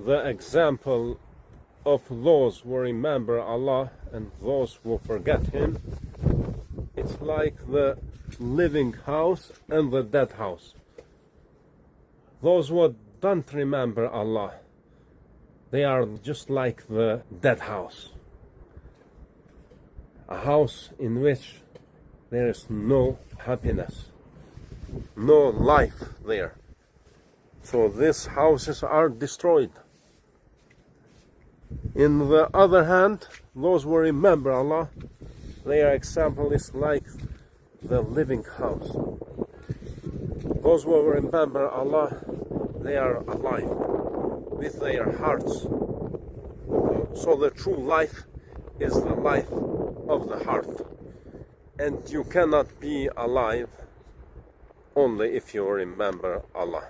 the example of those who remember Allah and those who forget Him. It's like the living house and the dead house. Those who don't remember Allah, they are just like the dead house. A house in which there is no happiness, no life there. So these houses are destroyed. In the other hand, those who remember Allah, their example is like the living house. Those who remember Allah, they are alive with their hearts. So the true life is the life of the heart. And you cannot be alive only if you remember Allah.